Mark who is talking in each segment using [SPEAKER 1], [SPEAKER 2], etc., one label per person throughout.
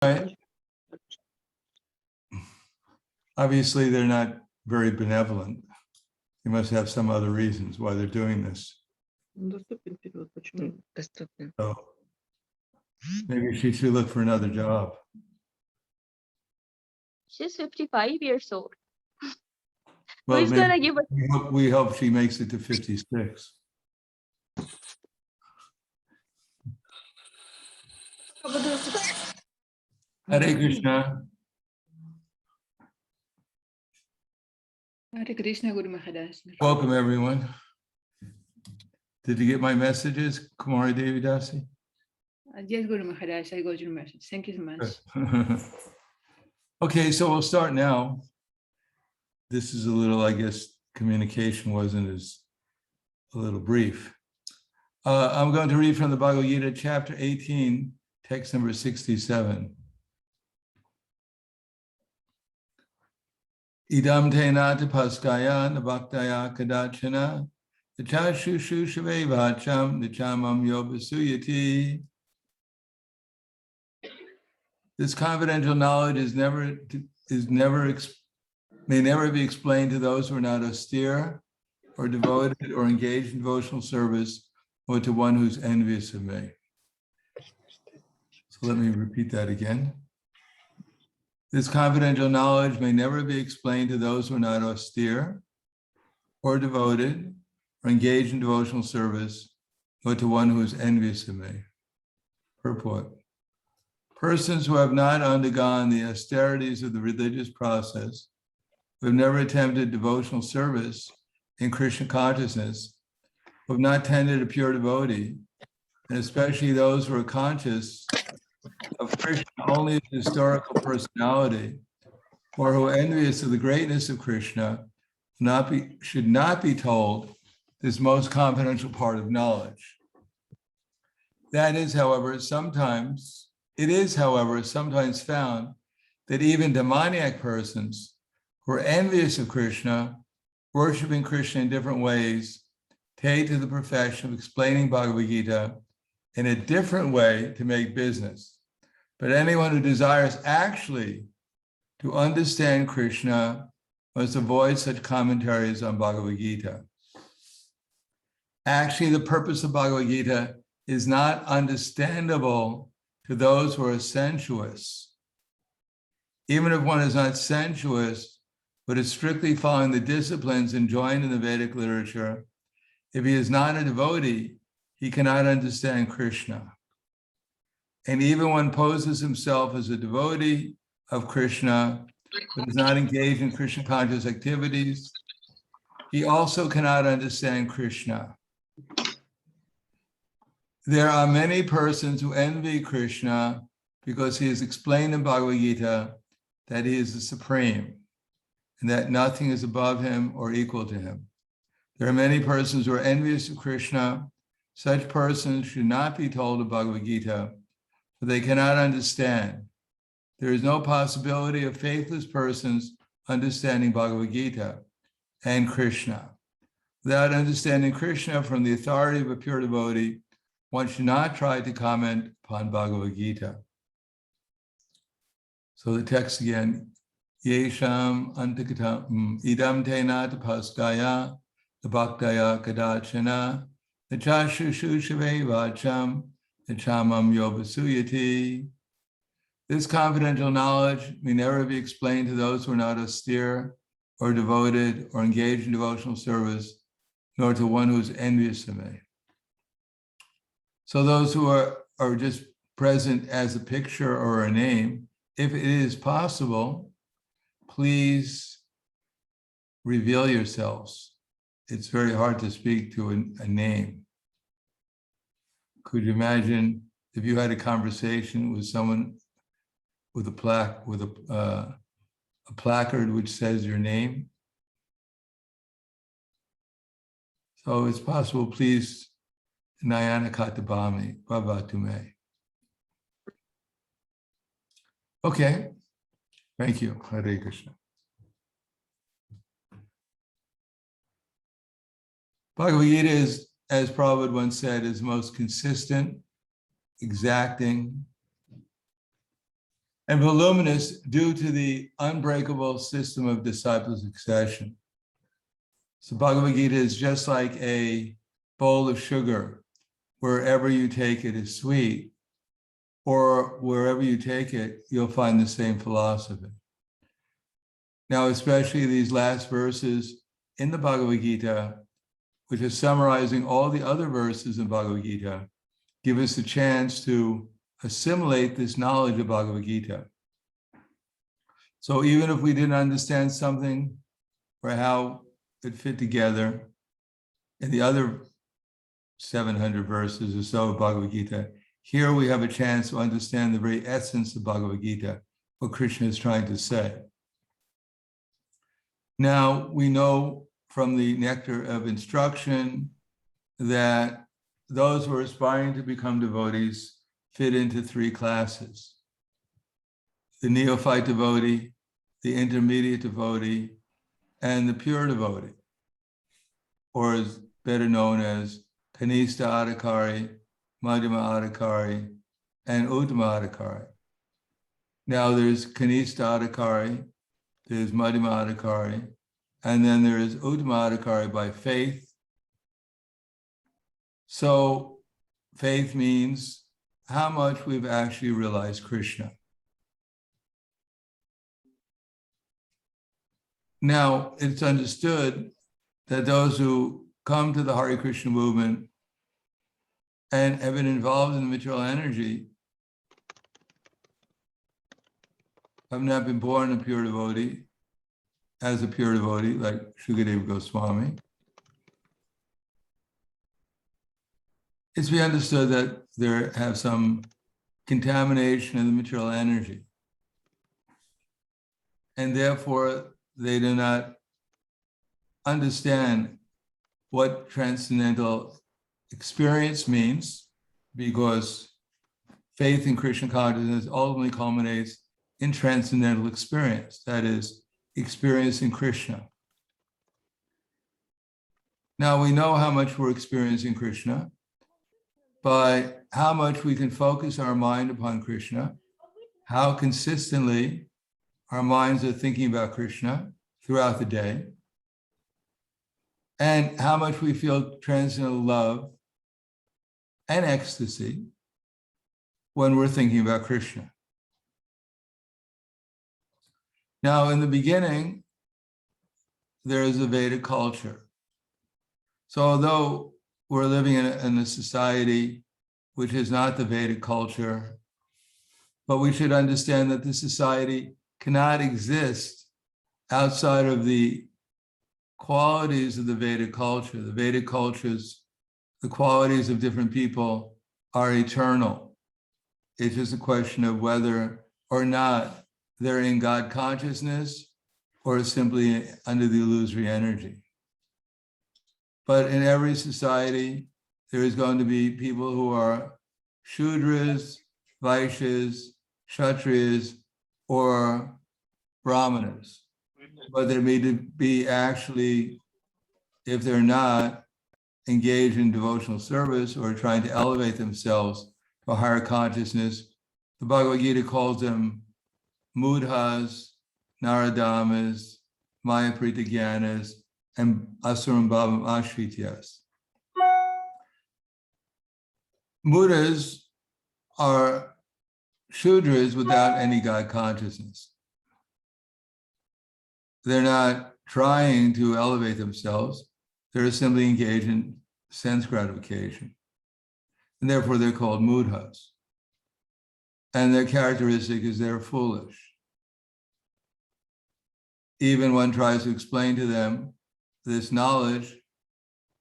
[SPEAKER 1] Right. Obviously, they're not very benevolent. They must have some other reasons why they're doing this. So maybe she should look for another job.
[SPEAKER 2] She's 55 years old.
[SPEAKER 1] Well,
[SPEAKER 2] Who's gonna give her?
[SPEAKER 1] we hope she makes it to 56. Hare Krishna.
[SPEAKER 3] Hare Krishna, Guru Maharaj.
[SPEAKER 1] Welcome, everyone. Did you get my messages, Kumari Devi Dasi?
[SPEAKER 3] Yes, Guru Maharaj, I got your message. Thank you so much.
[SPEAKER 1] Okay, so we'll start now. This is a little, I guess, communication wasn't as a little brief. I'm going to read from the Bhagavad Gita, chapter 18, text number 67. Idam te nata paskaya nabhaktaya kadachana nachashushu shave vacham nachamam yobasuyati. This confidential knowledge may never be explained to those who are not austere or devoted or engaged in devotional service, or to one who's envious of me. So let me repeat that again. This confidential knowledge may never be explained to those who are not austere or devoted or engaged in devotional service, or to one who is envious of me. Purport. Persons who have not undergone the austerities of the religious process, who have never attempted devotional service in Krishna consciousness, who have not tended a pure devotee, and especially those who are conscious of Krishna only as a historical personality, or who are envious of the greatness of Krishna, should not be told this most confidential part of knowledge. It is, however, sometimes found that even demoniac persons who are envious of Krishna, worshiping Krishna in different ways, take to the profession of explaining Bhagavad Gita in a different way to make business. But anyone who desires actually to understand Krishna must avoid such commentaries on Bhagavad Gita. Actually, the purpose of Bhagavad Gita is not understandable to those who are sensuous. Even if one is not sensuous, but is strictly following the disciplines enjoined in the Vedic literature, if he is not a devotee, he cannot understand Krishna. And even one poses himself as a devotee of Krishna, but is not engaged in Krishna conscious activities, he also cannot understand Krishna. There are many persons who envy Krishna because he has explained in Bhagavad Gita that he is the supreme and that nothing is above him or equal to him. There are many persons who are envious of Krishna. Such persons should not be told of Bhagavad Gita, for they cannot understand. There is no possibility of faithless persons understanding Bhagavad Gita and Krishna. Without understanding Krishna from the authority of a pure devotee, one should not try to comment upon Bhagavad Gita. So the text again, Yesham antikatam idam te nata paskaya bhaktaya kadachana nachashushu shave vacham nachamam yobasuyati. This confidential knowledge may never be explained to those who are not austere or devoted or engaged in devotional service, nor to one who is envious of me. So those who are just present as a picture or a name, if it is possible, please reveal yourselves. It's very hard to speak to a name. Could you imagine if you had a conversation with someone with a placard which says your name? So it's possible, please, Nayana Katabami, Bhavatume. Okay, thank you. Hare Krishna. Bhagavad Gita is, as Prabhupada once said, is most consistent, exacting, and voluminous due to the unbreakable system of disciple succession. So Bhagavad Gita is just like a bowl of sugar. Wherever you take it is sweet, or wherever you take it, you'll find the same philosophy. Now, especially these last verses in the Bhagavad Gita, which is summarizing all the other verses in Bhagavad Gita, give us a chance to assimilate this knowledge of Bhagavad Gita. So even if we didn't understand something or how it fit together in the other 700 verses or so of Bhagavad Gita, here we have a chance to understand the very essence of Bhagavad Gita, what Krishna is trying to say. Now, we know from the nectar of instruction that those who are aspiring to become devotees fit into three classes: the neophyte devotee, the intermediate devotee, and the pure devotee, or is better known as Kanista Adhikari, Madhyama Adhikari, and Uttama Adhikari. Now there's Kanista Adhikari, there's Madhyama Adhikari, and then there is Uttama Adhikari by faith. So faith means how much we've actually realized Krishna. Now, it's understood that those who come to the Hare Krishna movement and have been involved in the material energy have not been born a pure devotee, as a pure devotee, like Shukadeva Goswami. It's to be understood that there have some contamination in the material energy, and therefore they do not understand what transcendental experience means, because faith in Krishna consciousness ultimately culminates in transcendental experience, that is, experiencing Krishna. Now we know how much we're experiencing Krishna by how much we can focus our mind upon Krishna, how consistently our minds are thinking about Krishna throughout the day, and how much we feel transcendental love and ecstasy when we're thinking about Krishna. Now, in the beginning, there is a Vedic culture. So although we're living in a society which is not the Vedic culture, but we should understand that this society cannot exist outside of the qualities of the Vedic culture. The Vedic cultures, the qualities of different people are eternal. It's just a question of whether or not they're in God consciousness or simply under the illusory energy. But in every society, there is going to be people who are Shudras, Vaishyas, Kshatriyas, or Brahmanas. But there may be actually, if they're not engaged in devotional service or trying to elevate themselves to a higher consciousness, the Bhagavad Gita calls them Mudhas, Naradamas, Mayaprita Gyanas, and Asuram Bhavam Ashrityas. Mudas are Shudras without any God consciousness. They're not trying to elevate themselves. They're simply engaged in sense gratification. And therefore they're called Mudhas. And their characteristic is they're foolish. Even one tries to explain to them this knowledge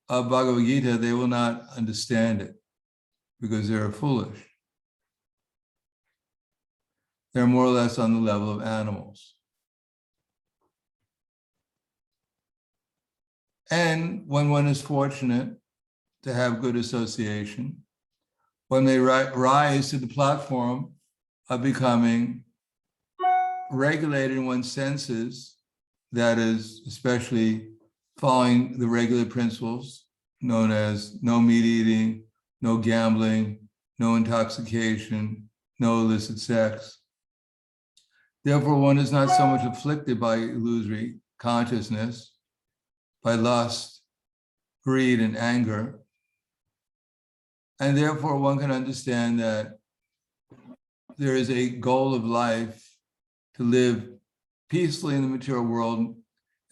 [SPEAKER 1] of Bhagavad Gita, they will not understand it because they're foolish. They're more or less on the level of animals. And when one is fortunate to have good association, when they rise to the platform of becoming regulated in one's senses, that is, especially following the regular principles known as no meat eating, no gambling, no intoxication, no illicit sex, Therefore, one is not so much afflicted by illusory consciousness, by lust, greed, and anger. And therefore, one can understand that there is a goal of life to live peacefully in the material world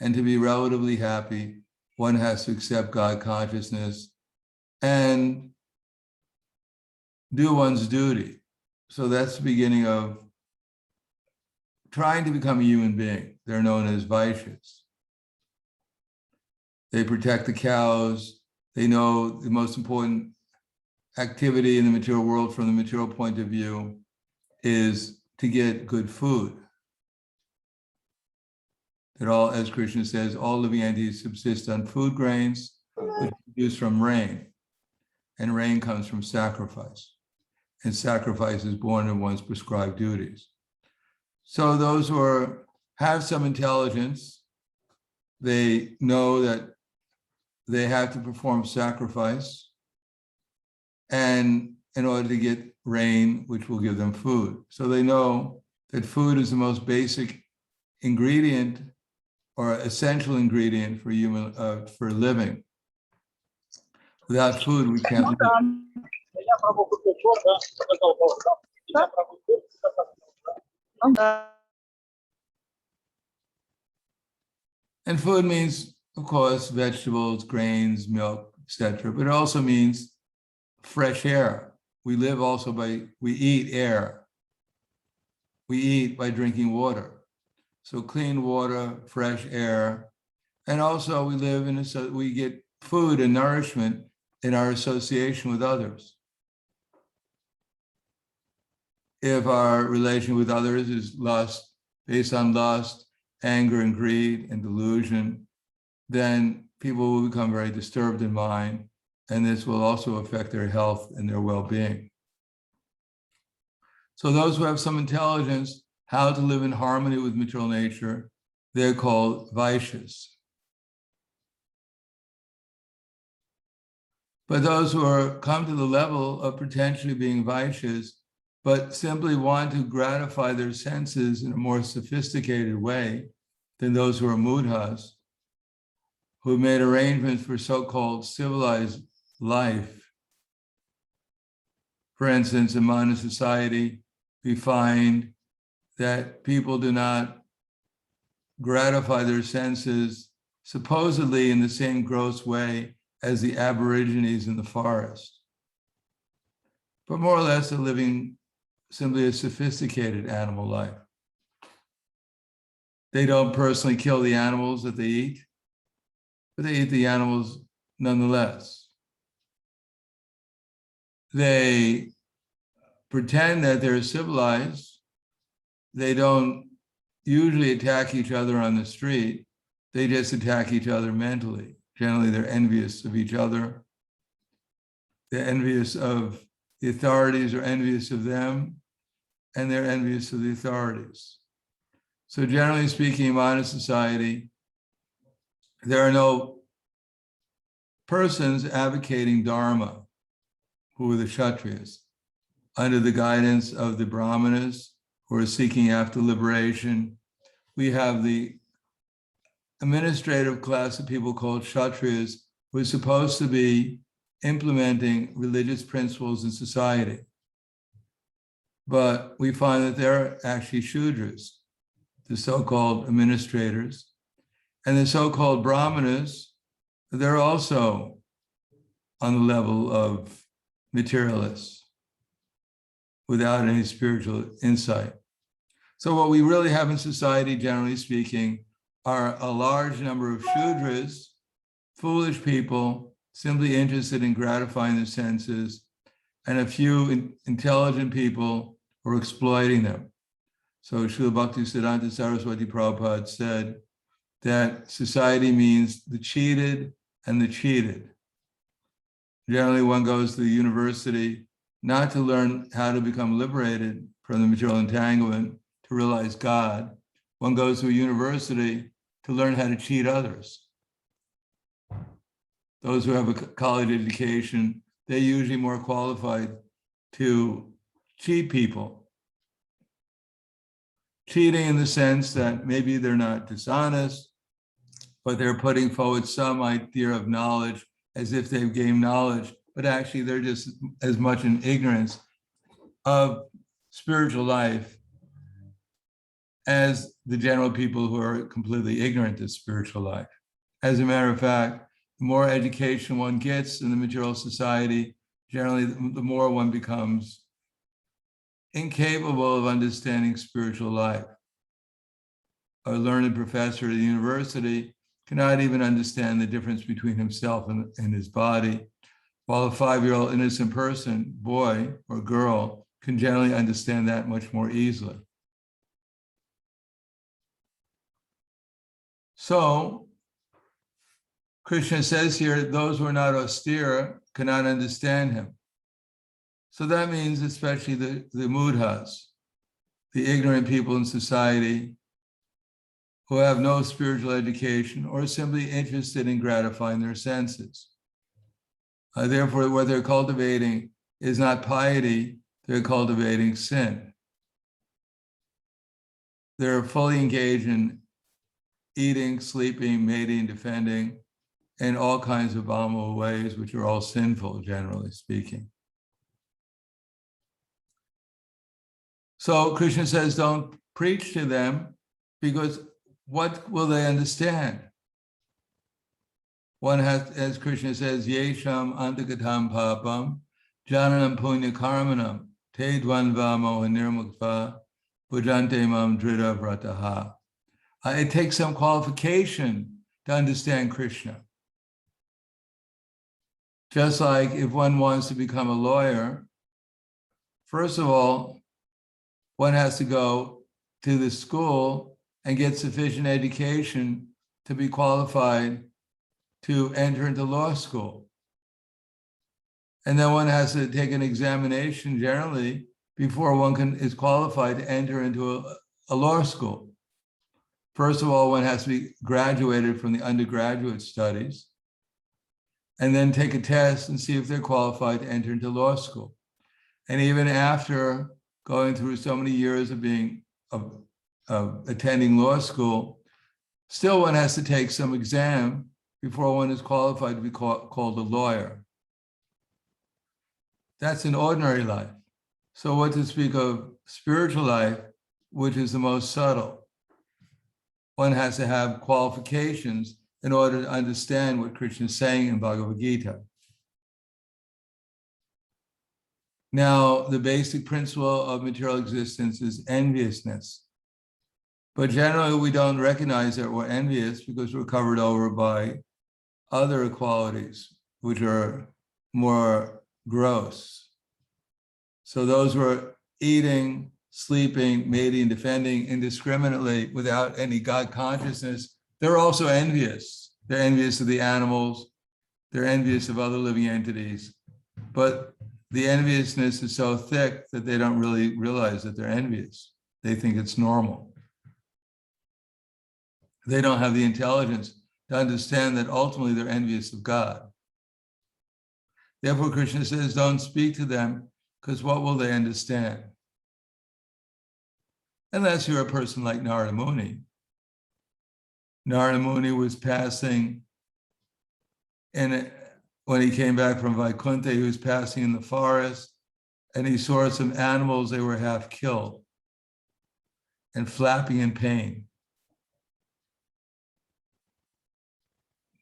[SPEAKER 1] and to be relatively happy. One has to accept God consciousness and do one's duty. So that's the beginning of trying to become a human being. They're known as vaishyas. They protect the cows. They know the most important activity in the material world from the material point of view is to get good food. That all, as Krishna says, all living entities subsist on food grains, which are produced from rain. And rain comes from sacrifice. And sacrifice is born of one's prescribed duties. So those who have some intelligence, they know that they have to perform sacrifice, and in order to get rain, which will give them food. So they know that food is the most basic ingredient or essential ingredient for for living. Without food, we can't live. And food means, of course, vegetables, grains, milk, etc. But it also means fresh air. We live also we eat air. We eat by drinking water. So clean water, fresh air. And also we live we get food and nourishment in our association with others. If our relation with others is lust, based on lust, anger and greed and delusion, then people will become very disturbed in mind, and this will also affect their health and their well-being. So those who have some intelligence, how to live in harmony with material nature, they're called vaishyas. But those who come to the level of potentially being vaishyas, but simply want to gratify their senses in a more sophisticated way than those who are mudhas, who made arrangements for so-called civilized life. For instance, in modern society, we find that people do not gratify their senses supposedly in the same gross way as the Aborigines in the forest, but more or less are living simply a sophisticated animal life. They don't personally kill the animals that they eat, but they eat the animals nonetheless. They pretend that they're civilized. They don't usually attack each other on the street. They just attack each other mentally. Generally, they're envious of each other. They're envious of the authorities, or envious of them, and they're envious of the authorities. So generally speaking, in modern society, there are no persons advocating dharma who are the Kshatriyas, under the guidance of the Brahmanas who are seeking after liberation. We have the administrative class of people called Kshatriyas, who are supposed to be implementing religious principles in society. But we find that they're actually Shudras, the so-called administrators. And the so-called Brahmanas, they're also on the level of materialists without any spiritual insight. So what we really have in society, generally speaking, are a large number of Shudras, foolish people, simply interested in gratifying their senses, and a few intelligent people who are exploiting them. So Srila Bhaktisiddhanta Saraswati Prabhupada said that society means the cheated and the cheated. Generally, one goes to the university not to learn how to become liberated from the material entanglement, to realize God. One goes to a university to learn how to cheat others. Those who have a college education, they're usually more qualified to cheat people cheating in the sense that maybe they're not dishonest, but they're putting forward some idea of knowledge as if they've gained knowledge, but actually they're just as much in ignorance of spiritual life as the general people who are completely ignorant of spiritual life. As a matter of fact, the more education one gets in the material society, generally the more one becomes incapable of understanding spiritual life. A learned professor at the university cannot even understand the difference between himself and his body, while a 5-year-old innocent person, boy or girl, can generally understand that much more easily. So, Krishna says here, those who are not austere cannot understand him. So that means especially the mudhas, the ignorant people in society who have no spiritual education or are simply interested in gratifying their senses. Therefore, what they're cultivating is not piety, they're cultivating sin. They're fully engaged in eating, sleeping, mating, defending, in all kinds of abominable ways, which are all sinful, generally speaking. So Krishna says, don't preach to them, because what will they understand? One has, as Krishna says, yesham antagatam papam, jananam punya karmanam, te dvanva moha nirmukva, bhujante mam drida vrataha. It takes some qualification to understand Krishna. Just like if one wants to become a lawyer, first of all, one has to go to the school and get sufficient education to be qualified to enter into law school. And then one has to take an examination generally before one is qualified to enter into a law school. First of all, one has to be graduated from the undergraduate studies, and then take a test and see if they're qualified to enter into law school. And even after going through so many years of attending law school, still one has to take some exam before one is qualified to be called a lawyer. That's in ordinary life. So what to speak of spiritual life, which is the most subtle? One has to have qualifications in order to understand what Krishna is saying in Bhagavad Gita. Now, the basic principle of material existence is enviousness. But generally, we don't recognize that we're envious because we're covered over by other qualities, which are more gross. So those who are eating, sleeping, mating, defending indiscriminately without any God consciousness, they're also envious. They're envious of the animals. They're envious of other living entities. But the enviousness is so thick that they don't really realize that they're envious. They think it's normal. They don't have the intelligence to understand that ultimately they're envious of God. Therefore, Krishna says, don't speak to them, because what will they understand? Unless you're a person like Narada Muni. Narada Muni was passing, and when he came back from Vaikuntha, he was passing in the forest, and he saw some animals, they were half killed and flapping in pain.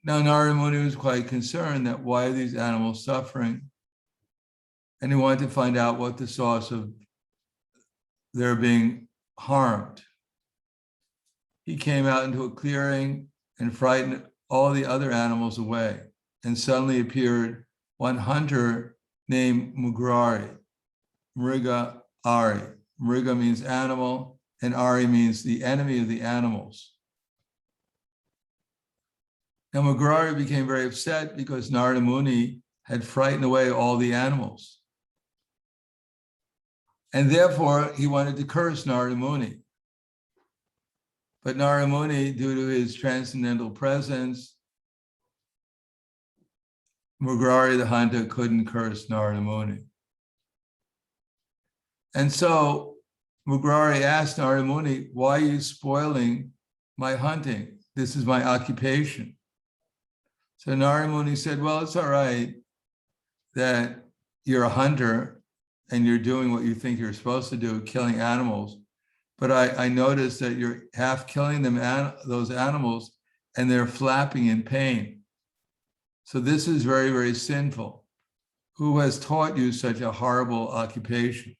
[SPEAKER 1] Now, Narada Muni was quite concerned that why are these animals suffering? And he wanted to find out what the source of their being harmed. He came out into a clearing and frightened all the other animals away. And suddenly appeared one hunter named Mugrari, Mriga Ari. Mriga means animal, and Ari means the enemy of the animals. Now Mugrari became very upset because Narada Muni had frightened away all the animals. And therefore, he wanted to curse Narada Muni. But Narada Muni, due to his transcendental presence, Mugrari the hunter couldn't curse Narada Muni. And so Mugrari asked Narada Muni, why are you spoiling my hunting? This is my occupation. So Narada Muni said, well, it's all right that you're a hunter and you're doing what you think you're supposed to do, killing animals. But I noticed that you're half killing those animals and they're flapping in pain. So this is very, very sinful. Who has taught you such a horrible occupation?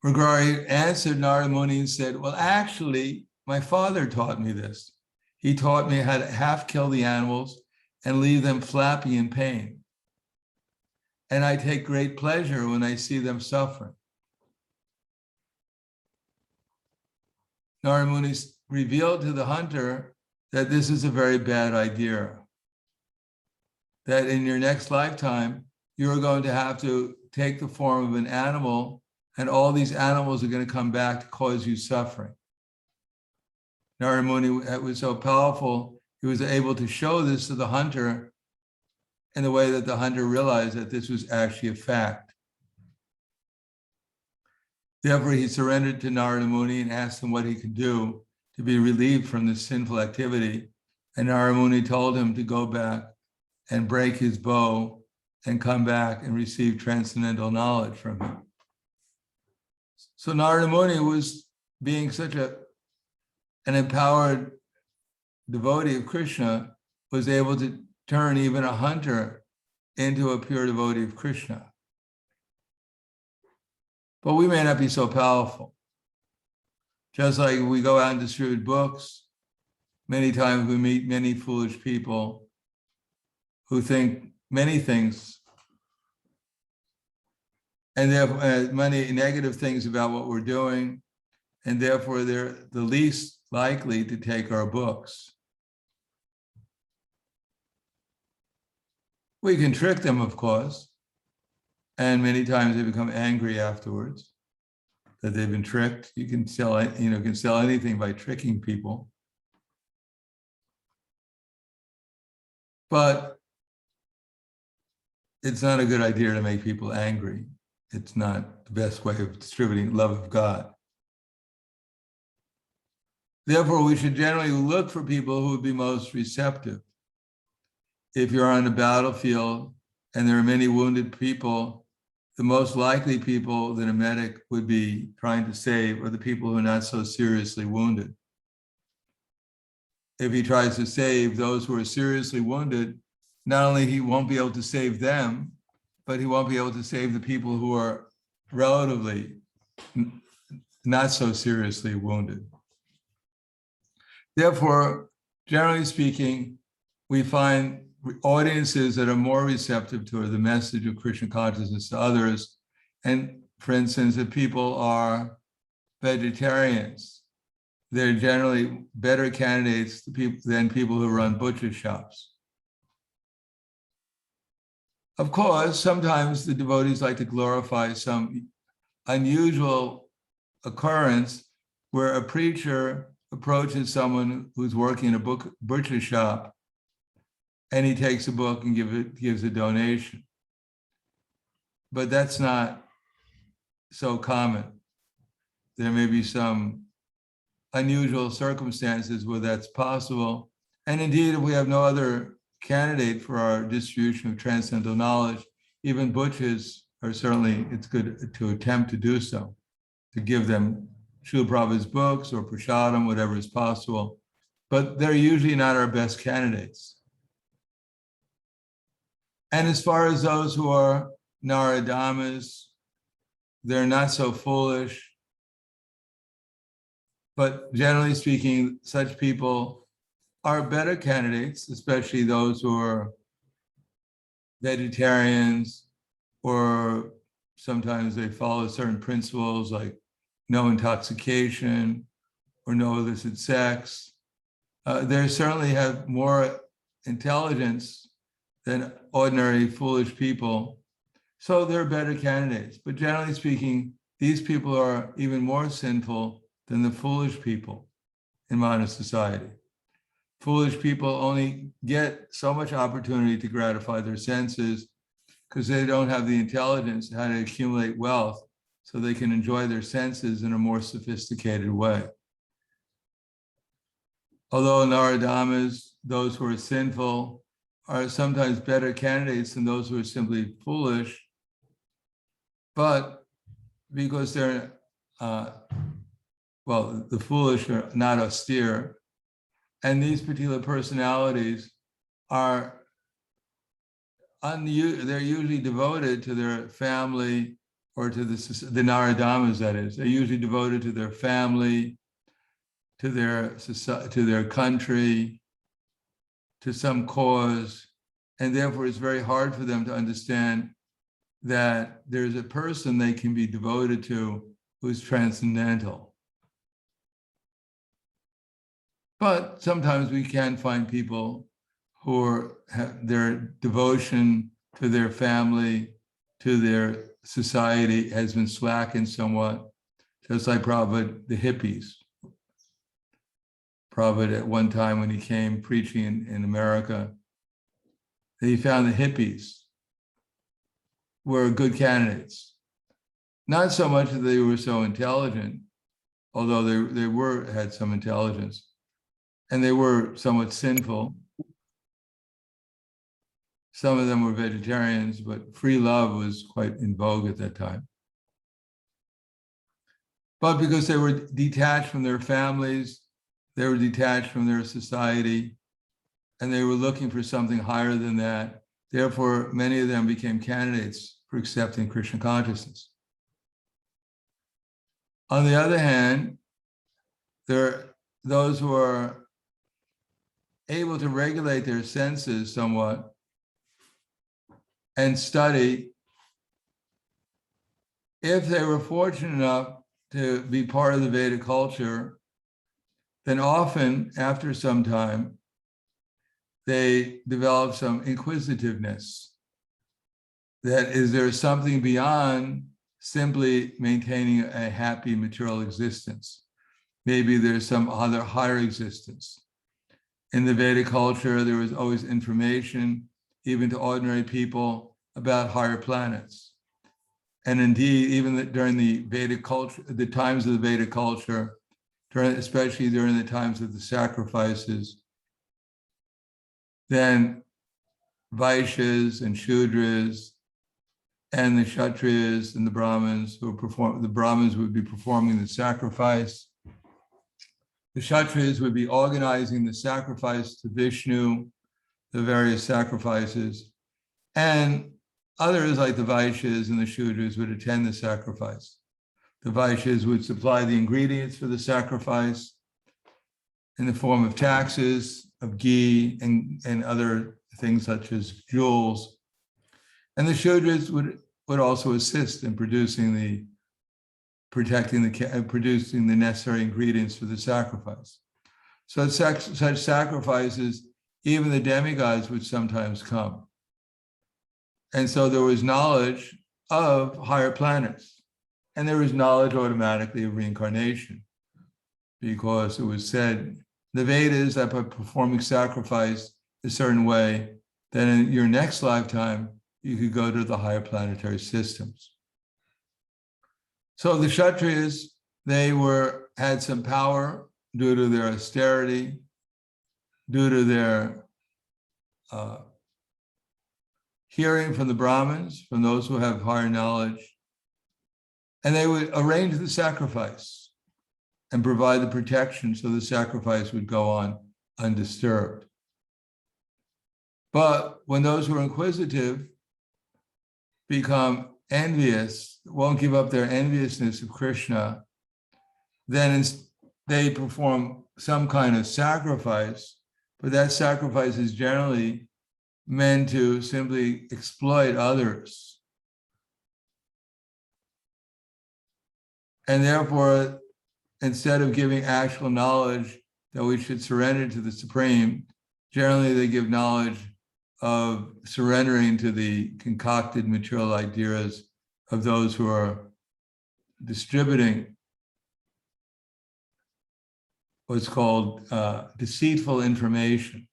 [SPEAKER 1] Mugrari answered Narada Muni and said, well, actually, my father taught me this. He taught me how to half kill the animals and leave them flapping in pain. And I take great pleasure when I see them suffering. Narada Muni revealed to the hunter that this is a very bad idea. That in your next lifetime, you're going to have to take the form of an animal, and all these animals are going to come back to cause you suffering. Narada Muni was so powerful, he was able to show this to the hunter in the way that the hunter realized that this was actually a fact. Therefore, he surrendered to Narada Muni and asked him what he could do to be relieved from this sinful activity. And Narada Muni told him to go back and break his bow and come back and receive transcendental knowledge from him. So Narada Muni was being such an empowered devotee of Krishna, was able to turn even a hunter into a pure devotee of Krishna. But we may not be so powerful. Just like we go out and distribute books, many times we meet many foolish people who think many things, and therefore many negative things about what we're doing, and therefore they're the least likely to take our books. We can trick them, of course, and many times they become angry afterwards that they've been tricked. You can sell, can sell anything by tricking people. But it's not a good idea to make people angry. It's not the best way of distributing love of God. Therefore, we should generally look for people who would be most receptive. If you're on the battlefield and there are many wounded people, the most likely people that a medic would be trying to save are the people who are not so seriously wounded. If he tries to save those who are seriously wounded, not only he won't be able to save them, but he won't be able to save the people who are relatively not so seriously wounded. Therefore, generally speaking, we find audiences that are more receptive to the message of Krishna consciousness to others. And for instance, if people are vegetarians, they're generally better candidates than people who run butcher shops. Of course, sometimes the devotees like to glorify some unusual occurrence where a preacher approaches someone who's working in a butcher shop, and he takes a book and gives a donation. But that's not so common. There may be some unusual circumstances where that's possible. And indeed, if we have no other candidate for our distribution of transcendental knowledge, even butchers are certainly, it's good to attempt to do so, to give them Srila Prabhupada's books or prasadam, whatever is possible. But they're usually not our best candidates. And as far as those who are Naradamas, they're not so foolish. But generally speaking, such people are better candidates, especially those who are vegetarians, or sometimes they follow certain principles like no intoxication or no illicit sex. They certainly have more intelligence than ordinary foolish people. So they're better candidates. But generally speaking, these people are even more sinful than the foolish people in modern society. Foolish people only get so much opportunity to gratify their senses because they don't have the intelligence how to accumulate wealth so they can enjoy their senses in a more sophisticated way. Although Naradamas, those who are sinful, are sometimes better candidates than those who are simply foolish, but because they're, the foolish are not austere, and these particular personalities are they're usually devoted to their family, or to the Naradamas, that is. They're usually devoted to their family, to their country, to some cause, and therefore it's very hard for them to understand that there's a person they can be devoted to who's transcendental. But sometimes we can find people who have their devotion to their family, to their society has been slackened somewhat, just like Prabhupada, the hippies. Prabhupada at one time when he came preaching in America, he found the hippies were good candidates. Not so much that they were so intelligent, although they had some intelligence, and they were somewhat sinful. Some of them were vegetarians, but free love was quite in vogue at that time. But because they were detached from their families, they were detached from their society, and they were looking for something higher than that. Therefore, many of them became candidates for accepting Krishna consciousness. On the other hand, there are those who are able to regulate their senses somewhat and study. If they were fortunate enough to be part of the Vedic culture, then often after some time, they develop some inquisitiveness. That is, there's something beyond simply maintaining a happy material existence. Maybe there's some other higher existence. In the Vedic culture, there was always information, even to ordinary people, about higher planets. And indeed, even during the Vedic culture, the times of the Vedic culture, especially during the times of the sacrifices, then Vaishyas and Shudras and the Kshatriyas and the Brahmins the Brahmins would be performing the sacrifice. The Kshatriyas would be organizing the sacrifice to Vishnu, the various sacrifices, and others like the Vaishyas and the Shudras would attend the sacrifice. The Vaishyas would supply the ingredients for the sacrifice in the form of taxes, of ghee, and other things such as jewels. And the Shudras would also assist in producing the necessary ingredients for the sacrifice. So at such sacrifices, even the demigods would sometimes come. And so there was knowledge of higher planets. And there was knowledge automatically of reincarnation, because it was said in the Vedas that by performing sacrifice a certain way, then in your next lifetime, you could go to the higher planetary systems. So the Kshatriyas, they had some power due to their austerity, due to their hearing from the Brahmins, from those who have higher knowledge, and they would arrange the sacrifice and provide the protection so the sacrifice would go on undisturbed. But when those who are inquisitive become envious, won't give up their enviousness of Krishna, then they perform some kind of sacrifice, but that sacrifice is generally meant to simply exploit others. And therefore, instead of giving actual knowledge that we should surrender to the Supreme, generally they give knowledge of surrendering to the concocted material ideas of those who are distributing what's called deceitful information.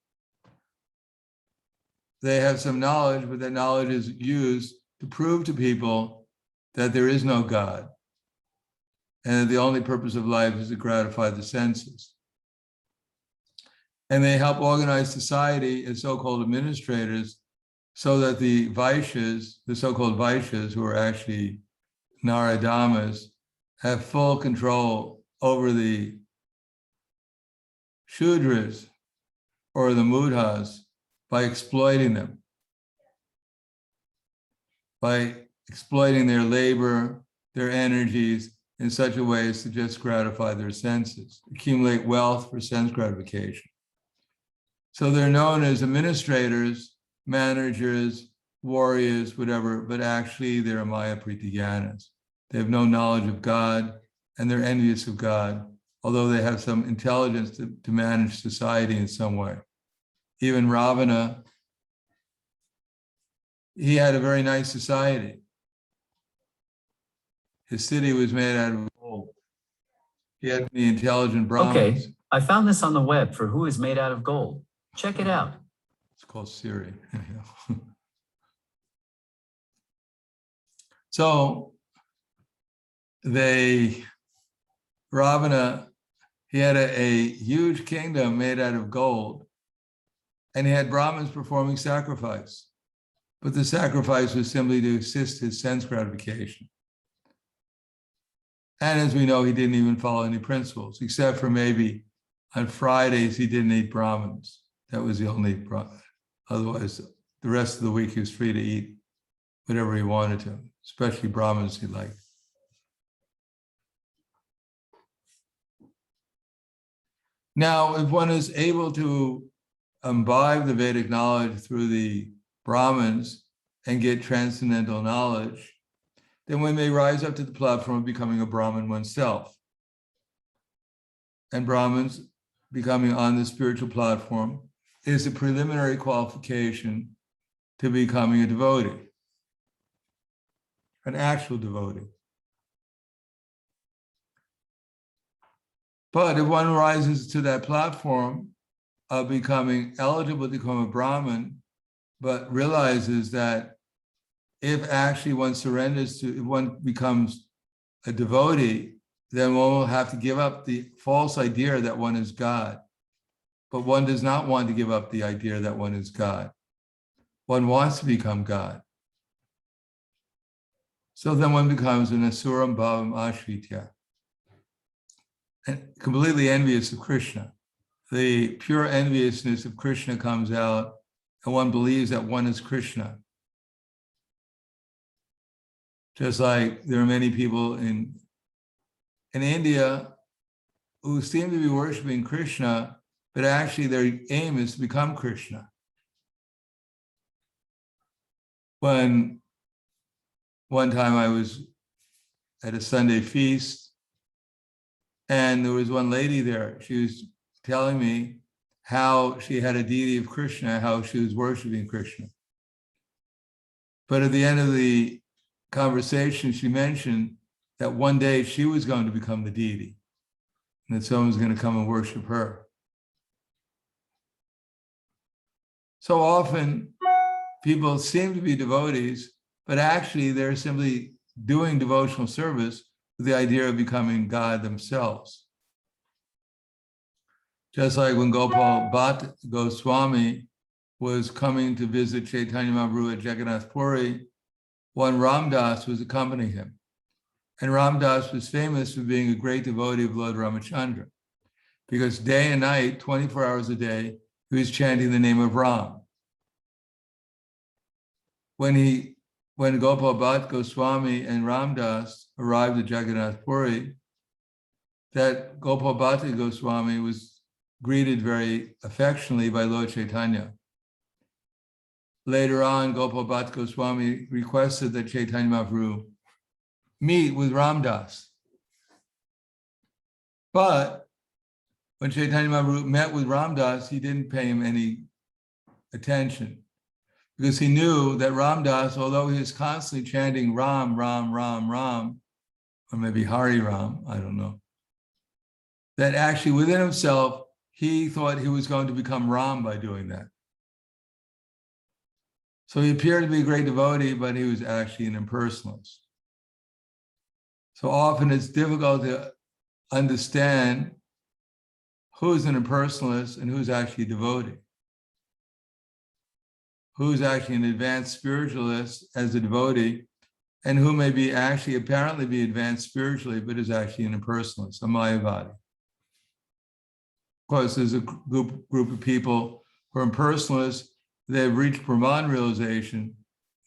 [SPEAKER 1] They have some knowledge, but that knowledge is used to prove to people that there is no God, and the only purpose of life is to gratify the senses. And they help organize society as so-called administrators so that the Vaishyas, the so-called Vaishyas, who are actually Naradamas, have full control over the Shudras or the Mudhas by exploiting them, by exploiting their labor, their energies in such a way as to just gratify their senses, accumulate wealth for sense gratification. So they're known as administrators, managers, warriors, whatever, but actually they're Maya Prityanas. They have no knowledge of God and they're envious of God, although they have some intelligence to manage society in some way. Even Ravana, he had a very nice society. His city was made out of gold. He had the intelligent Brahmins.
[SPEAKER 4] Okay, I found this on the web for who is made out of gold. Check it out.
[SPEAKER 1] It's called Siri. So Ravana, he had a huge kingdom made out of gold, and he had Brahmins performing sacrifice. But the sacrifice was simply to assist his sense gratification. And as we know, he didn't even follow any principles, except for maybe on Fridays, he didn't eat Brahmins. That was the only problem. Otherwise, the rest of the week, he was free to eat whatever he wanted to, especially Brahmins he liked. Now, if one is able to imbibe the Vedic knowledge through the Brahmins and get transcendental knowledge, then one may rise up to the platform of becoming a Brahmin oneself. And Brahmins becoming on the spiritual platform is a preliminary qualification to becoming a devotee, an actual devotee. But if one rises to that platform of becoming eligible to become a Brahmin, but realizes that if actually one surrenders to, if one becomes a devotee, then one will have to give up the false idea that one is God. But one does not want to give up the idea that one is God. One wants to become God. So then one becomes an asuram bhavam ashritya, and completely envious of Krishna. The pure enviousness of Krishna comes out, and one believes that one is Krishna. Just like there are many people in India who seem to be worshiping Krishna, but actually their aim is to become Krishna. When one time I was at a Sunday feast, and there was one lady there. She was telling me how she had a deity of Krishna, how she was worshiping Krishna. But at the end of the conversation, she mentioned that one day she was going to become the deity, and that someone was going to come and worship her. So often, people seem to be devotees, but actually they're simply doing devotional service with the idea of becoming God themselves. Just like when Gopal Bhatta Goswami was coming to visit Chaitanya Mahaprabhu at Jagannath Puri, one Ramdas was accompanying him. And Ramdas was famous for being a great devotee of Lord Ramachandra, because day and night, 24 hours a day, he was chanting the name of Ram. When Gopal Bhatta Goswami and Ramdas arrived at Jagannath Puri, that Gopal Bhatta Goswami was greeted very affectionately by Lord Chaitanya. Later on, Gopal Bhatta Goswami requested that Chaitanya Mahaprabhu meet with Ramdas. But when Chaitanya Mahaprabhu met with Ramdas, he didn't pay him any attention, because he knew that Ramdas, although he was constantly chanting Ram, Ram, Ram, Ram, or maybe Hari Ram, I don't know, that actually within himself, he thought he was going to become Ram by doing that. So he appeared to be a great devotee, but he was actually an impersonalist. So often it's difficult to understand who's an impersonalist and who's actually a devotee. Who's actually an advanced spiritualist as a devotee, and who may be actually apparently be advanced spiritually, but is actually an impersonalist, a Mayavadi. Of course, there's a group of people who are impersonalists. They've reached Brahman realization.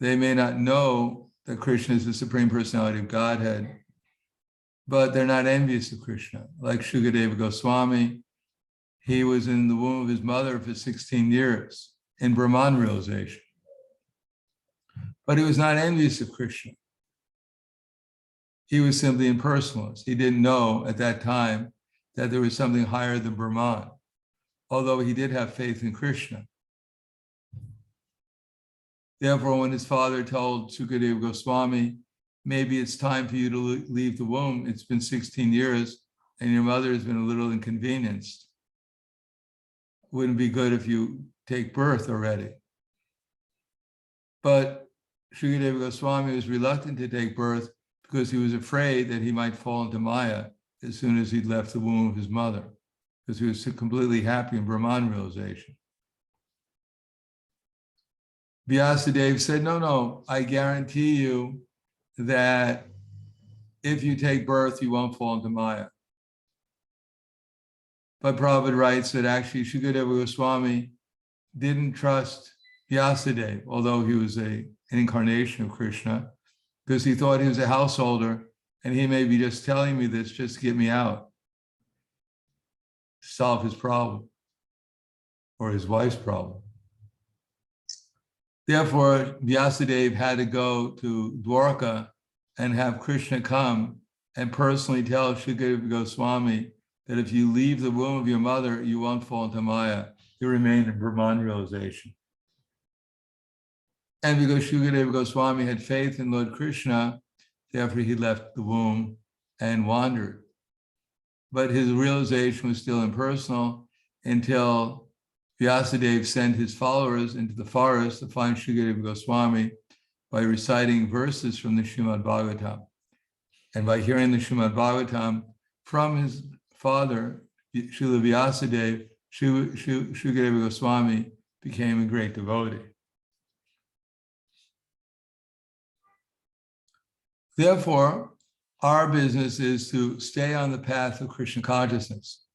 [SPEAKER 1] They may not know that Krishna is the Supreme Personality of Godhead, but they're not envious of Krishna. Like Shukadeva Goswami, he was in the womb of his mother for 16 years in Brahman realization. But he was not envious of Krishna. He was simply impersonalist. He didn't know at that time that there was something higher than Brahman, although he did have faith in Krishna. Therefore, when his father told Shukadeva Goswami, maybe it's time for you to leave the womb, it's been 16 years and your mother has been a little inconvenienced. Wouldn't be good if you take birth already. But Shukadeva Goswami was reluctant to take birth because he was afraid that he might fall into Maya as soon as he'd left the womb of his mother, because he was completely happy in Brahman realization. Vyasadeva said, no, I guarantee you that if you take birth, you won't fall into Maya. But Prabhupada writes that actually Shukadeva Goswami didn't trust Vyasadeva, although he was an incarnation of Krishna, because he thought he was a householder and he may be just telling me this just to get me out, solve his problem or his wife's problem. Therefore, Vyasadeva had to go to Dwarka and have Krishna come and personally tell Shukadeva Goswami that if you leave the womb of your mother, you won't fall into Maya. You remain in Brahman realization. And because Shukadeva Goswami had faith in Lord Krishna, therefore he left the womb and wandered. But his realization was still impersonal until Vyasadeva sent his followers into the forest to find Shukadeva Goswami by reciting verses from the Srimad Bhagavatam. And by hearing the Srimad Bhagavatam from his father, Srila Vyasadeva, Shukadeva Goswami became a great devotee. Therefore, our business is to stay on the path of Krishna consciousness.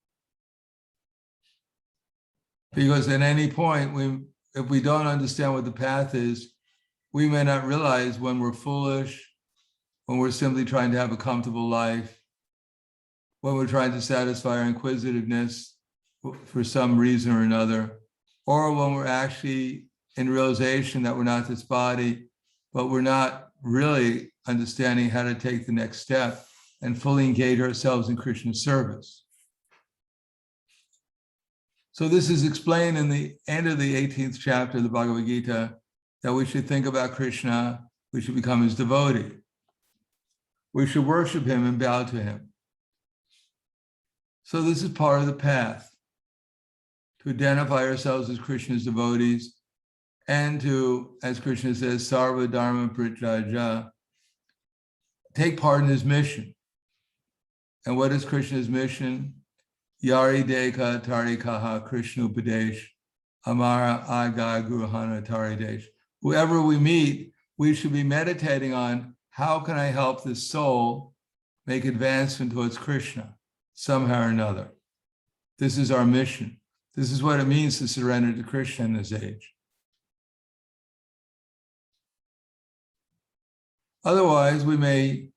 [SPEAKER 1] Because at any point, if we don't understand what the path is, we may not realize when we're foolish, when we're simply trying to have a comfortable life, when we're trying to satisfy our inquisitiveness for some reason or another, or when we're actually in realization that we're not this body, but we're not really understanding how to take the next step and fully engage ourselves in Krishna's service. So this is explained in the end of the 18th chapter of the Bhagavad Gita, that we should think about Krishna, we should become his devotee. We should worship him and bow to him. So this is part of the path, to identify ourselves as Krishna's devotees and to, as Krishna says, Sarva Dharma Prityaja, take part in his mission. And what is Krishna's mission? Yari Deka Tarikaha Krishna Upadesh Amara Aga Guruhana Taridesh. Whoever we meet, we should be meditating on how can I help this soul make advancement towards Krishna somehow or another. This is our mission. This is what it means to surrender to Krishna in this age. Otherwise, we may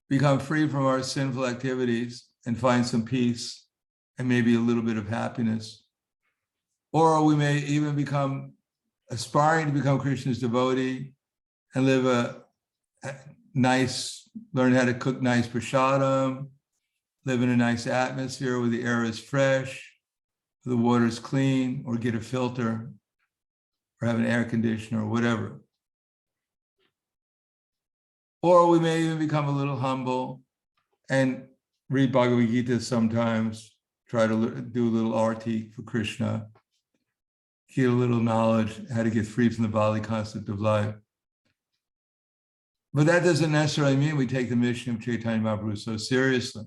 [SPEAKER 1] become free from our sinful activities and find some peace and maybe a little bit of happiness. Or we may even become aspiring to become Krishna's devotee and live learn how to cook nice prasadam, live in a nice atmosphere where the air is fresh, the water is clean, or get a filter, or have an air conditioner, or whatever. Or we may even become a little humble and read Bhagavad Gita sometimes, try to do a little arti for Krishna, get a little knowledge, how to get free from the bodily concept of life. But that doesn't necessarily mean we take the mission of Chaitanya Mahaprabhu so seriously.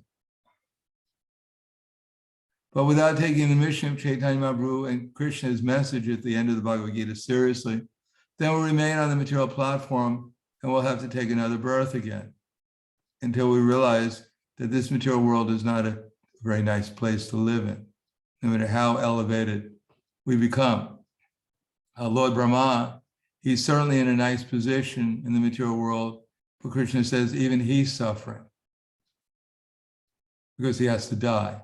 [SPEAKER 1] But without taking the mission of Chaitanya Mahaprabhu and Krishna's message at the end of the Bhagavad Gita seriously, then we'll remain on the material platform and we'll have to take another birth again until we realize that this material world is not a very nice place to live in, no matter how elevated we become. Lord Brahma, he's certainly in a nice position in the material world, but Krishna says even he's suffering because he has to die.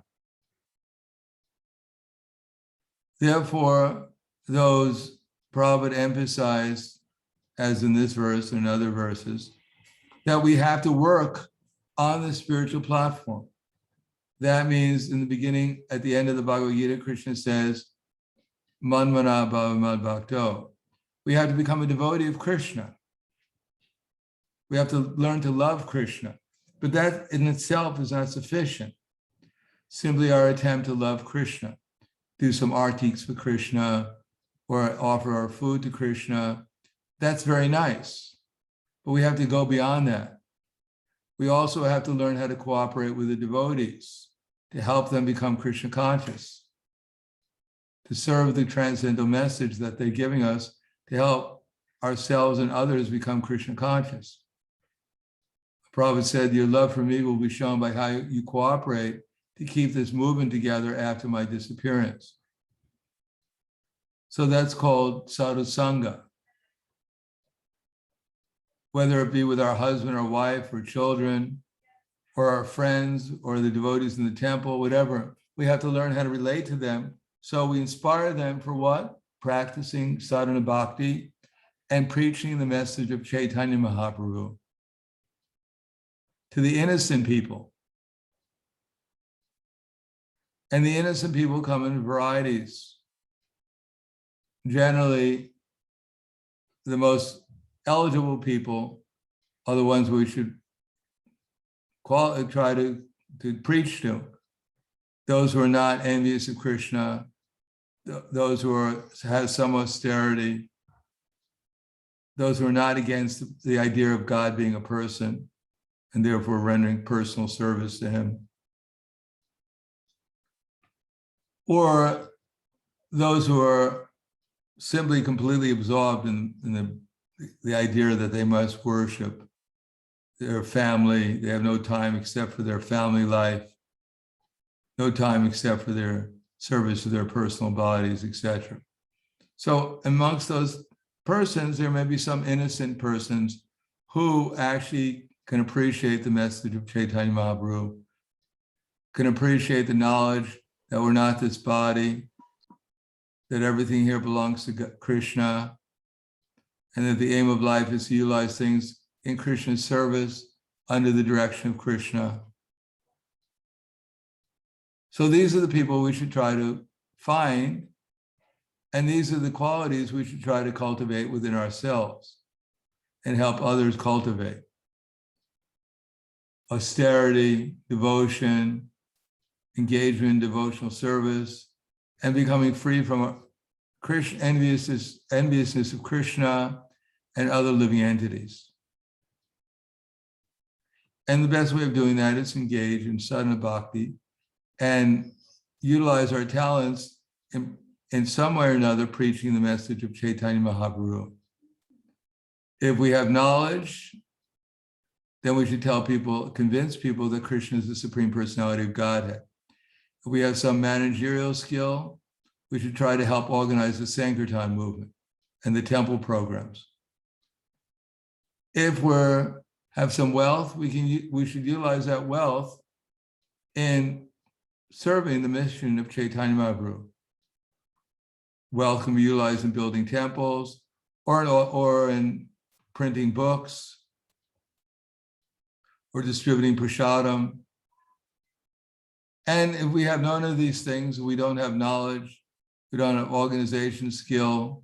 [SPEAKER 1] Therefore, those Prabhupada emphasized, as in this verse and other verses, that we have to work on the spiritual platform. That means in the beginning, at the end of the Bhagavad Gita, Krishna says, Manmana bhava mad bhakto. We have to become a devotee of Krishna. We have to learn to love Krishna. But that in itself is not sufficient. Simply our attempt to love Krishna, do some artiks for Krishna, or offer our food to Krishna, that's very nice. But we have to go beyond that. We also have to learn how to cooperate with the devotees to help them become Krishna conscious, to serve the transcendental message that they're giving us to help ourselves and others become Krishna conscious. The Prophet said, your love for me will be shown by how you cooperate to keep this movement together after my disappearance. So that's called sadhu sangha. Whether it be with our husband or wife or children, or our friends, or the devotees in the temple, whatever, we have to learn how to relate to them. So we inspire them for what? Practicing sadhana bhakti and preaching the message of Chaitanya Mahaprabhu to the innocent people. And the innocent people come in varieties. Generally, the most eligible people are the ones we should try to preach to. Those who are not envious of Krishna, those who have some austerity, those who are not against the idea of God being a person and therefore rendering personal service to him. Or those who are simply completely absorbed in the idea that they must worship their family. They have no time except for their family life, no time except for their service to their personal bodies, etc. So amongst those persons, there may be some innocent persons who actually can appreciate the message of Chaitanya Mahaprabhu, can appreciate the knowledge that we're not this body, that everything here belongs to Krishna, and that the aim of life is to utilize things in Krishna's service under the direction of Krishna. So these are the people we should try to find, and these are the qualities we should try to cultivate within ourselves and help others cultivate. Austerity, devotion, engagement in devotional service, and becoming free from enviousness of Krishna and other living entities. And the best way of doing that is engage in sadhana bhakti and utilize our talents in some way or another preaching the message of Chaitanya Mahaprabhu. If we have knowledge, then we should tell people, convince people that Krishna is the Supreme Personality of Godhead. If we have some managerial skill, we should try to help organize the Sankirtan movement and the temple programs. If we have some wealth, we should utilize that wealth in serving the mission of Chaitanya Mahaprabhu. Wealth can be utilized in building temples or in printing books or distributing prasadam. And if we have none of these things, we don't have knowledge, we don't have organization skill,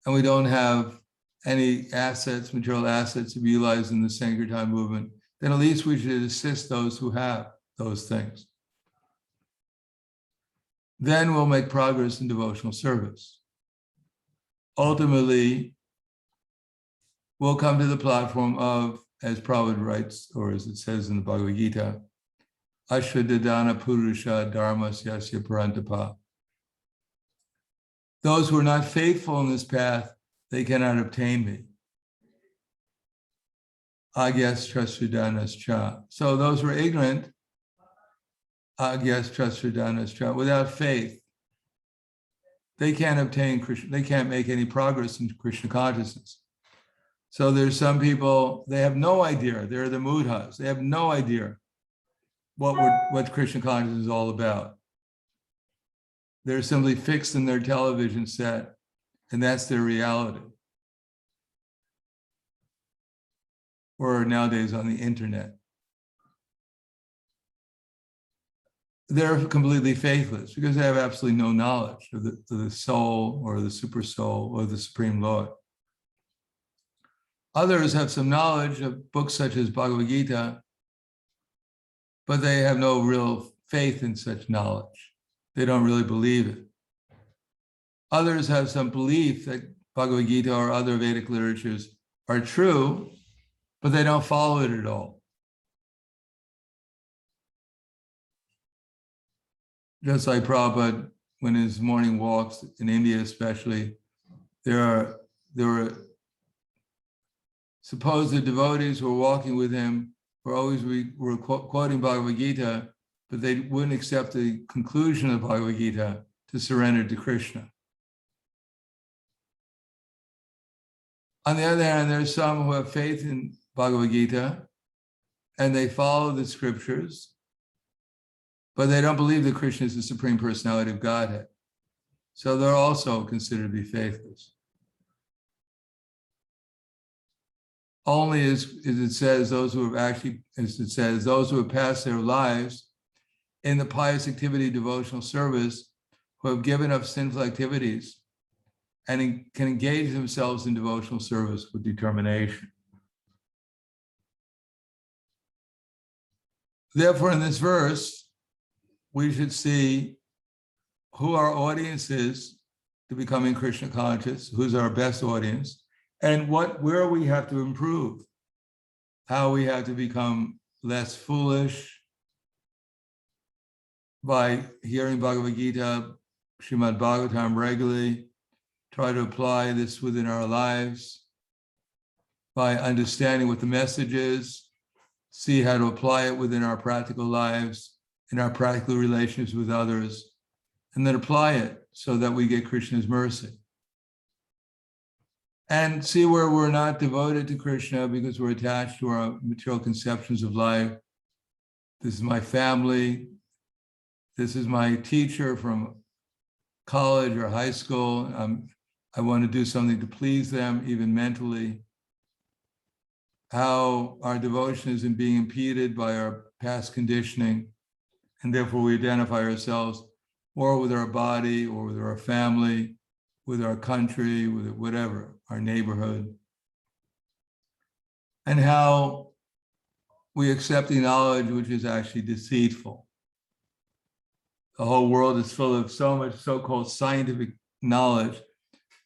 [SPEAKER 1] and we don't have any assets, material assets to be utilized in the Sankirtan movement, then at least we should assist those who have those things. Then we'll make progress in devotional service. Ultimately, will come to the platform of, as Prabhupada writes, or as it says in the Bhagavad Gita, Ashwadadana Purusha Dharmasyasya Parantapa. Those who are not faithful in this path, they cannot obtain me. Agyastra. So those who are ignorant, Agyastra, without faith, they can't obtain Krishna, they can't make any progress in Krishna consciousness. So there's some people, they have no idea, they're the mudhas, they have no idea what Krishna consciousness is all about. They're simply fixed in their television set, and that's their reality. Or nowadays on the internet. They're completely faithless because they have absolutely no knowledge of the soul or the super soul or the Supreme Lord. Others have some knowledge of books such as Bhagavad Gita, but they have no real faith in such knowledge. They don't really believe it. Others have some belief that Bhagavad Gita or other Vedic literatures are true, but they don't follow it at all. Just like Prabhupada, when his morning walks in India especially, there were supposed devotees who were walking with him were always were quoting Bhagavad Gita, but they wouldn't accept the conclusion of Bhagavad Gita to surrender to Krishna. On the other hand, there's some who have faith in Bhagavad Gita and they follow the scriptures, but they don't believe that Krishna is the Supreme Personality of Godhead. So they're also considered to be faithless. Only as it says, those who have passed their lives in the pious activity, devotional service, who have given up sinful activities and can engage themselves in devotional service with determination. Therefore, in this verse, we should see who our audience is to becoming Krishna conscious, who's our best audience, and where we have to improve, how we have to become less foolish by hearing Bhagavad Gita, Srimad Bhagavatam regularly, try to apply this within our lives by understanding what the message is, see how to apply it within our practical lives, in our practical relations with others, and then apply it so that we get Krishna's mercy. And see where we're not devoted to Krishna because we're attached to our material conceptions of life. This is my family. This is my teacher from college or high school. I want to do something to please them, even mentally. How our devotion is being impeded by our past conditioning, and therefore we identify ourselves more with our body or with our family, with our country, with whatever, our neighborhood. And how we accept the knowledge which is actually deceitful. The whole world is full of so much so-called scientific knowledge,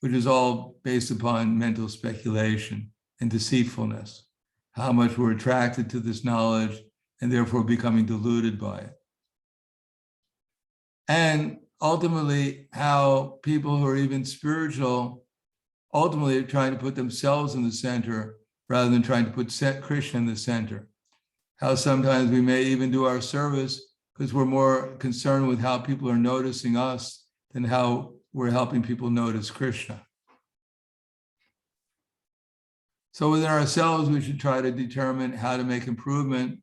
[SPEAKER 1] which is all based upon mental speculation and deceitfulness. How much we're attracted to this knowledge and therefore becoming deluded by it. And ultimately, how people who are even spiritual ultimately are trying to put themselves in the center rather than trying to put Krishna in the center. How sometimes we may even do our service because we're more concerned with how people are noticing us than how we're helping people notice Krishna. So within ourselves, we should try to determine how to make improvement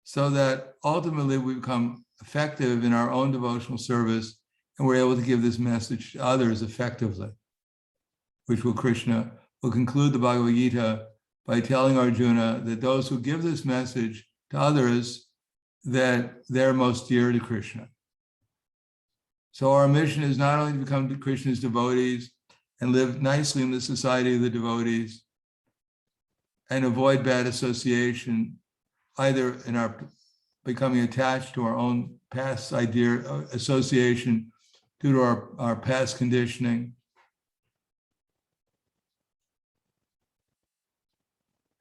[SPEAKER 1] so that ultimately we become effective in our own devotional service and we're able to give this message to others effectively, which Krishna will conclude the Bhagavad Gita by telling Arjuna that those who give this message to others, that they're most dear to Krishna. So our mission is not only to become Krishna's devotees and live nicely in the society of the devotees and avoid bad association, either in our becoming attached to our own past association due to our past conditioning,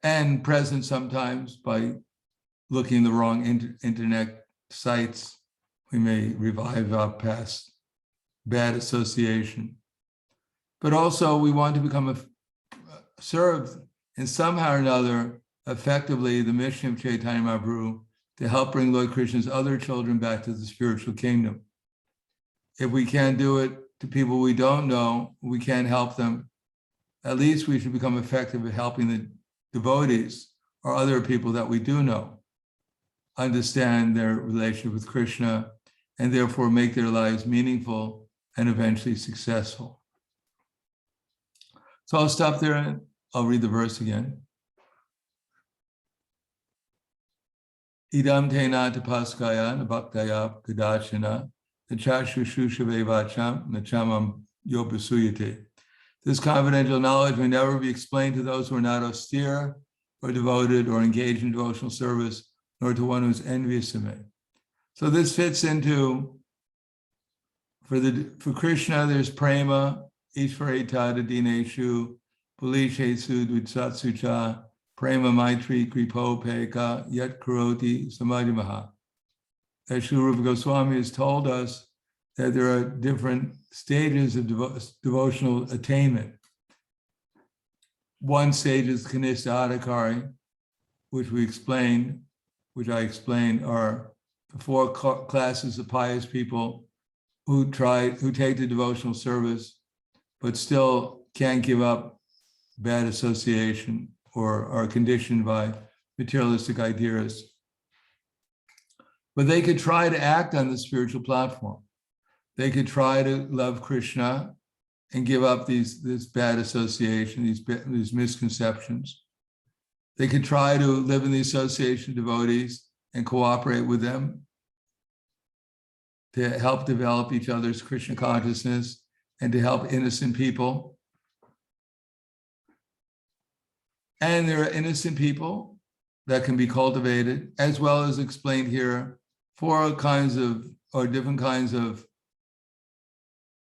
[SPEAKER 1] and present sometimes by looking the wrong internet sites. We may revive our past bad association. But also we want to become served in somehow or another effectively the mission of Chaitanya Mahaprabhu to help bring Lord Krishna's other children back to the spiritual kingdom. If we can't do it to people we don't know, we can't help them, at least we should become effective at helping the devotees or other people that we do know understand their relationship with Krishna and therefore make their lives meaningful and eventually successful. So I'll stop there and I'll read the verse again. Idam tena tapaskaya nabhaktaya kadachana nachashushushavē vacham nachamam yopasuyate. This confidential knowledge may never be explained to those who are not austere or devoted or engaged in devotional service, nor to one who's envious of me. So this fits into, for Krishna, there's prema, ishvareta dineshu, pulishesu dvitsatsucha, prema maitri kripo peka yat karoti samadhimaha. As Srila Rupa Goswami has told us that there are different stages of devotional attainment. One stage is Kanishta Adhikari, which I explained, are the four classes of pious people who take the devotional service, but still can't give up bad association or are conditioned by materialistic ideas. But they could try to act on the spiritual platform. They could try to love Krishna and give up this bad association, these misconceptions. They could try to live in the association of devotees and cooperate with them to help develop each other's Krishna consciousness and to help innocent people. And there are innocent people that can be cultivated, as well as explained here, different kinds of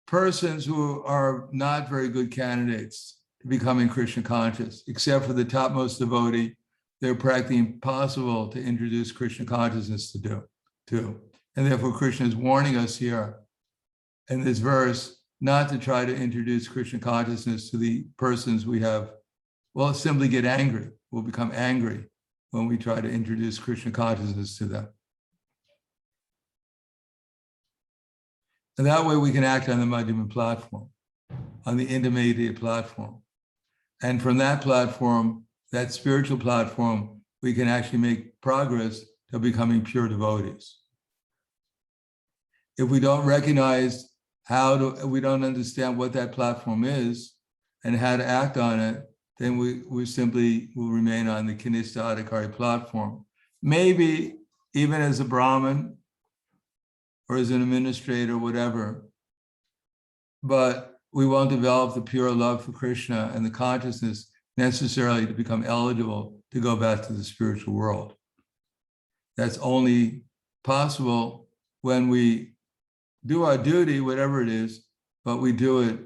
[SPEAKER 1] persons who are not very good candidates to becoming Krishna conscious, except for the topmost devotee. They're practically impossible to introduce Krishna consciousness to. And therefore Krishna is warning us here in this verse not to try to introduce Krishna consciousness to the persons we have. We'll simply get angry. We'll become angry when we try to introduce Krishna consciousness to them. And that way we can act on the Madhyama platform, on the intermediate platform. And from that platform, that spiritual platform, we can actually make progress to becoming pure devotees. If we don't recognize we don't understand what that platform is and how to act on it, then we simply will remain on the Kanishta Adhikari platform. Maybe even as a Brahmin or as an administrator, whatever, but we won't develop the pure love for Krishna and the consciousness necessarily to become eligible to go back to the spiritual world. That's only possible when we do our duty, whatever it is, but we do it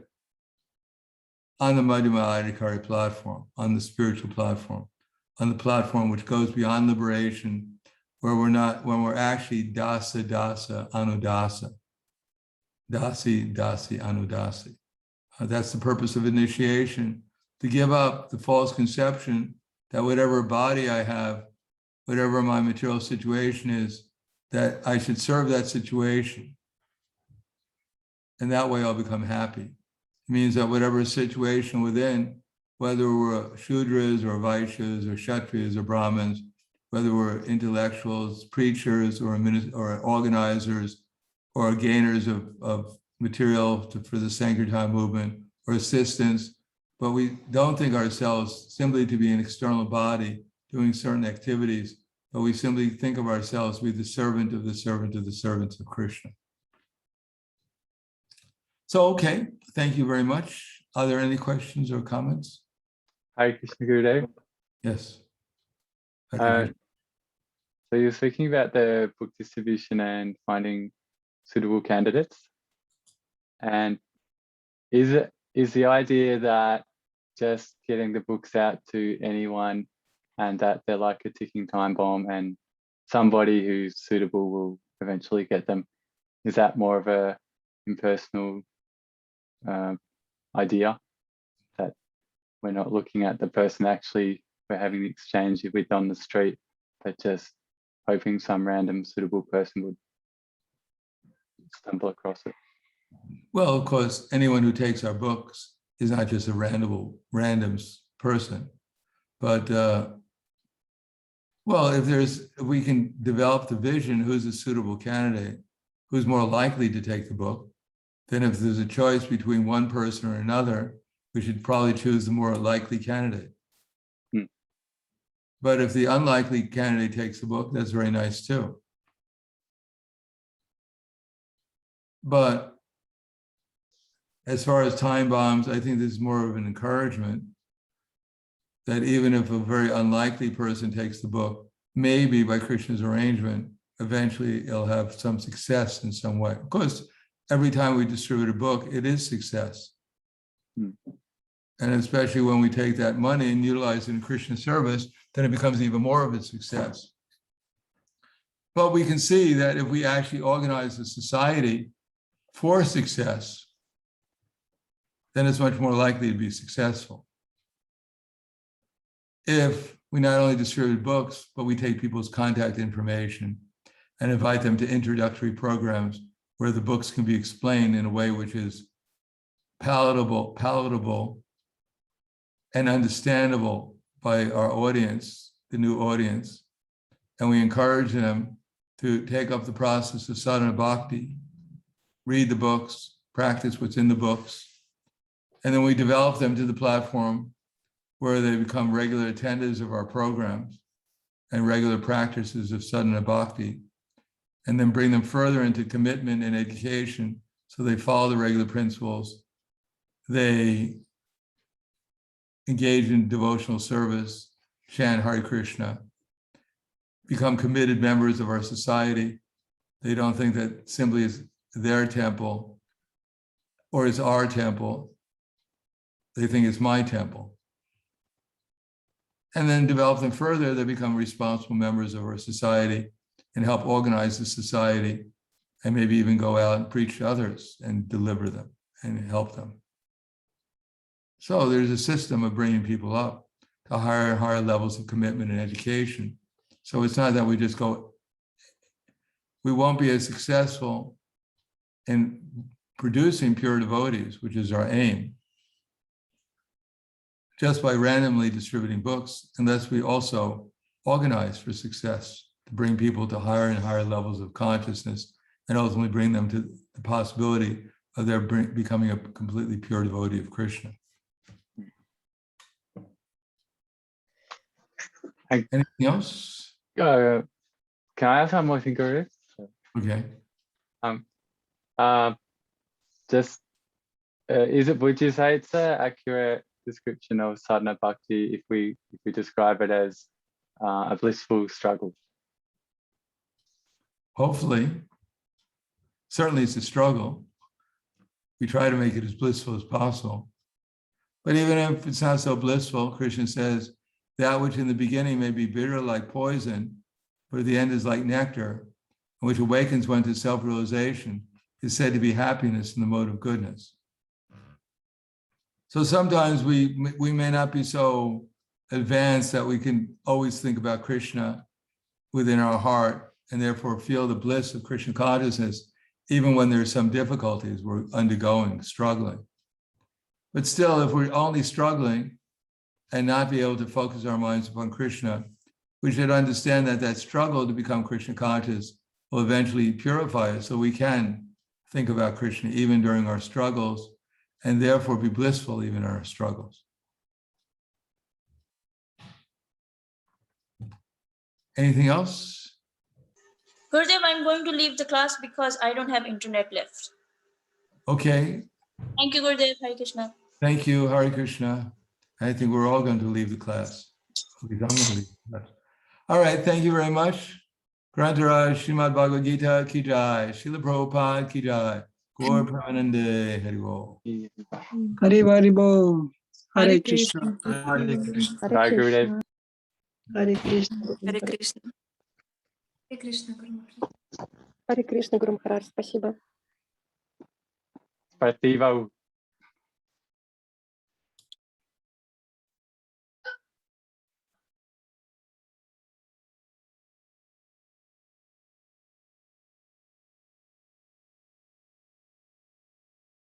[SPEAKER 1] on the Madhyama Adhikari platform, on the spiritual platform, on the platform which goes beyond liberation, when we're actually dasa anudasa, dasi anudasi. That's the purpose of initiation, to give up the false conception that whatever body I have, whatever my material situation is, that I should serve that situation. And that way I'll become happy. It means that whatever situation within, whether we're Shudras or Vaishyas or Kshatriyas or Brahmins, whether we're intellectuals, preachers, or organizers, or gainers of material for the Sankirtan movement, or assistants, but we don't think ourselves simply to be an external body doing certain activities, but we simply think of ourselves to be the servant of the servant of the servants of Krishna. So, okay, thank you very much. Are there any questions or comments?
[SPEAKER 5] Hare Krishna Gurudev.
[SPEAKER 1] Yes.
[SPEAKER 5] So you're speaking about the book distribution and finding suitable candidates. And is the idea that just getting the books out to anyone and that they're like a ticking time bomb and somebody who's suitable will eventually get them. Is that more of a impersonal idea, that we're not looking at the person actually we're having the exchange with on the street, but just hoping some random suitable person would stumble across it?
[SPEAKER 1] Well, of course, anyone who takes our books is not just a random person, but well, if we can develop the vision, who's a suitable candidate, who's more likely to take the book, then if there's a choice between one person or another, we should probably choose the more likely candidate. But if the unlikely candidate takes the book, that's very nice too. But as far as time bombs, I think this is more of an encouragement that even if a very unlikely person takes the book, maybe by Krishna's arrangement, eventually it'll have some success in some way. Of course, every time we distribute a book, it is success. And especially when we take that money and utilize it in Krishna service, then it becomes even more of a success. But we can see that if we actually organize a society for success, then it's much more likely to be successful. If we not only distribute books, but we take people's contact information and invite them to introductory programs where the books can be explained in a way which is palatable and understandable by our audience, the new audience, and we encourage them to take up the process of sadhana bhakti, read the books, practice what's in the books, and then we develop them to the platform where they become regular attenders of our programs and regular practices of sadhana bhakti, and then bring them further into commitment and education so they follow the regular principles. They engage in devotional service, chant Hare Krishna, become committed members of our society. They don't think that simply is their temple or it's our temple. They think it's my temple. And then develop them further, they become responsible members of our society and help organize the society and maybe even go out and preach to others and deliver them and help them. So there's a system of bringing people up to higher and higher levels of commitment and education. So it's not that we just go, we won't be as successful in producing pure devotees, which is our aim, just by randomly distributing books, unless we also organize for success to bring people to higher and higher levels of consciousness and ultimately bring them to the possibility of their becoming a completely pure devotee of Krishna. Anything else?
[SPEAKER 5] Can I ask one more thing, Guru?
[SPEAKER 1] Okay.
[SPEAKER 5] Would you say it's an accurate description of sadhana bhakti if we describe it as a blissful struggle?
[SPEAKER 1] Hopefully. Certainly it's a struggle. We try to make it as blissful as possible. But even if it's not so blissful, Krishna says, that which in the beginning may be bitter like poison, but at the end is like nectar, and which awakens one to self-realization, is said to be happiness in the mode of goodness. So sometimes we may not be so advanced that we can always think about Krishna within our heart and therefore feel the bliss of Krishna consciousness, even when there's some difficulties we're undergoing, struggling. But still, if we're only struggling and not be able to focus our minds upon Krishna, we should understand that that struggle to become Krishna conscious will eventually purify us so we can think about Krishna even during our struggles and therefore be blissful even in our struggles. Anything else?
[SPEAKER 2] Gurudev, I'm going to leave the class because I don't have internet left.
[SPEAKER 1] Okay.
[SPEAKER 2] Thank you, Gurudev. Hare Krishna.
[SPEAKER 1] Thank you, Hare Krishna. I think we're all going to leave the class. I'm going to leave the class. All right, thank you very much. Grantaraj Srimad Bhagavad Gita ki jai, Srila Prabhupada ki jai, Gaur Prahladananda Hari Bol.
[SPEAKER 6] Hari Bol, Hare
[SPEAKER 3] Hare
[SPEAKER 6] Krishna.
[SPEAKER 3] Krishna.
[SPEAKER 5] Bye, Gurudev.
[SPEAKER 6] Харе Кришна.
[SPEAKER 7] Харе Кришна.
[SPEAKER 8] Харе Кришна, Гуру Махарадж.
[SPEAKER 6] Харе Кришна, Гуру Махарадж, спасибо.
[SPEAKER 5] Спасибо.